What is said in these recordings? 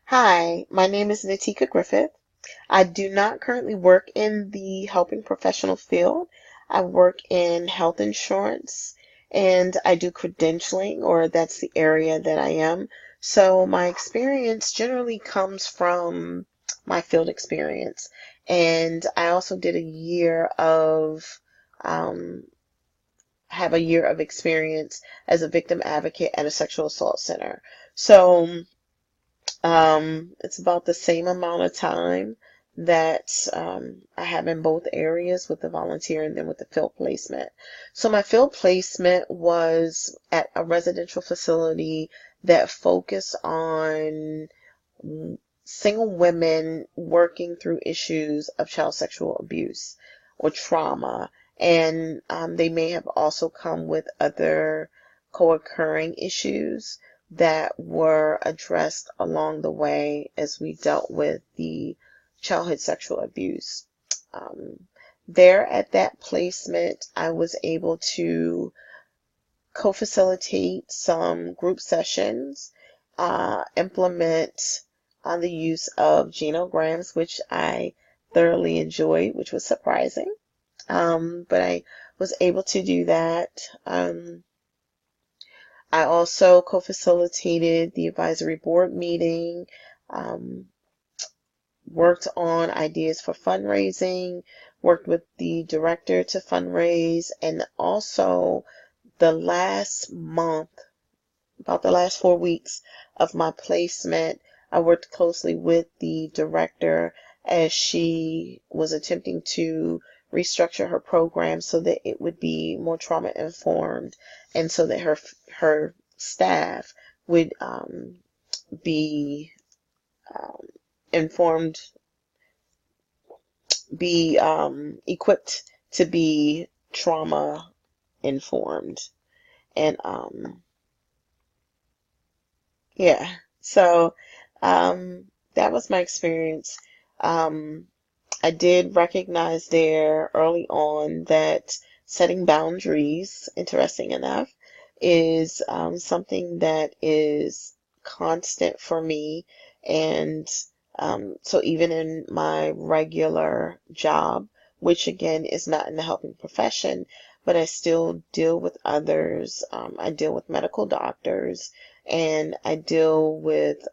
Hi, my name is Natika Griffith. I do not currently work in the helping professional field. I work in health insurance and I do credentialing, or that's the area that I am. So my experience generally comes from my field experience. And I also did um, have a year of experience as a victim advocate at a sexual assault center. So it's about the same amount of time that I have in both areas with the volunteer and then with the field placement. So my field placement was at a residential facility that focused on single women working through issues of child sexual abuse or trauma. And they may have also come with other co-occurring issues that were addressed along the way as we dealt with the childhood sexual abuse. Um, there at that placement, I was able to co-facilitate some group sessions, implement the use of genograms, which I thoroughly enjoyed, which was surprising. But I was able to do that. I also co-facilitated the advisory board meeting, um, worked on ideas for fundraising, worked with the director to fundraise, and also the last month, about the last 4 weeks of my placement, I worked closely with the director as she was attempting to restructure her program so that it would be more trauma informed and so that her staff would be um, informed, be equipped to be trauma informed. And yeah, so that was my experience. Um, I did recognize there early on that setting boundaries, interesting enough, is something that is constant for me. And so even in my regular job, which again is not in the helping profession, but I still deal with others. I deal with medical doctors and I deal with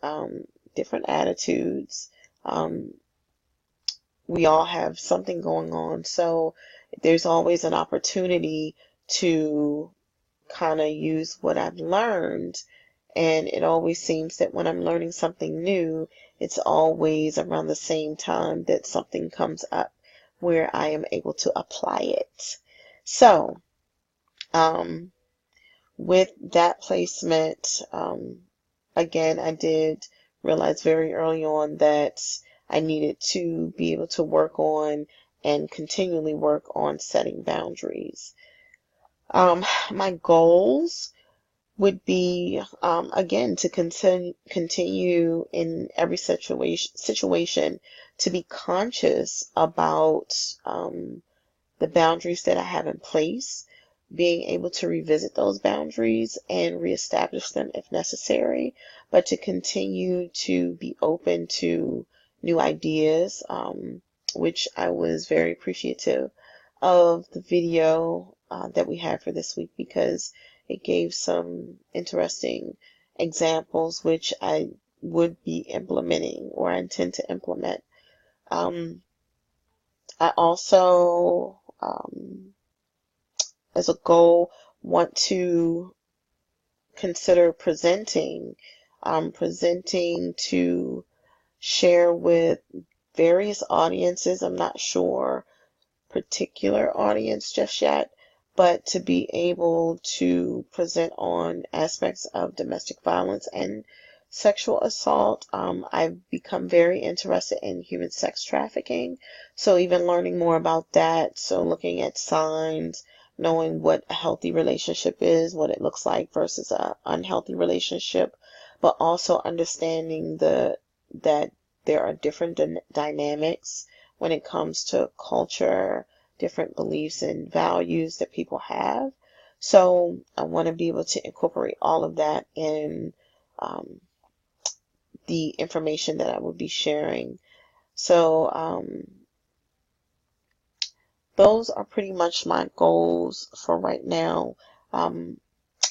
different attitudes. Um, we all have something going on. So there's always an opportunity to kind of use what I've learned. And it always seems that when I'm learning something new, it's always around the same time that something comes up where I am able to apply it. So, um, with that placement, again, I did realize very early on that I needed to be able to work on and continually work on setting boundaries. My goals would be, again, to continue in every situation to be conscious about the boundaries that I have in place, being able to revisit those boundaries and reestablish them if necessary, but to continue to be open to new ideas, which I was very appreciative of the video that we had for this week because it gave some interesting examples which I would be implementing or I intend to implement. Um, I also as a goal, want to consider presenting to share with various audiences. I'm not sure particular audience just yet, but to be able to present on aspects of domestic violence and sexual assault. I've become very interested in human sex trafficking, so even learning more about that. So looking at signs, knowing what a healthy relationship is, what it looks like versus a unhealthy relationship, but also understanding that there are different dynamics when it comes to culture, different beliefs and values that people have. So I want to be able to incorporate all of that in um, the information that I would be sharing. So those are pretty much my goals for right now. Um,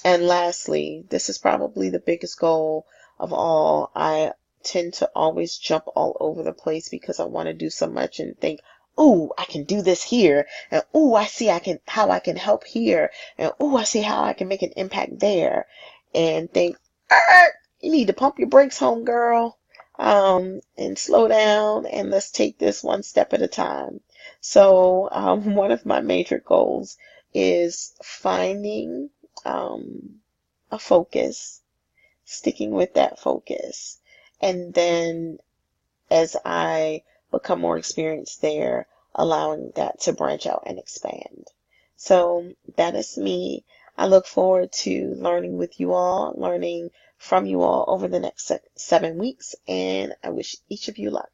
and lastly, this is probably the biggest goal of all. I tend to always jump all over the place because I want to do so much and think, oh, I can do this here, and oh, I see how I can help here, and oh, I see how I can make an impact there, and think, "Ah, you need to pump your brakes, homegirl, and slow down, and let's take this one step at a time." So, one of my major goals is finding a focus, sticking with that focus, and then as I become more experienced there, allowing that to branch out and expand. So that is me. I look forward to learning with you all, learning from you all over the next 7 weeks, and I wish each of you luck.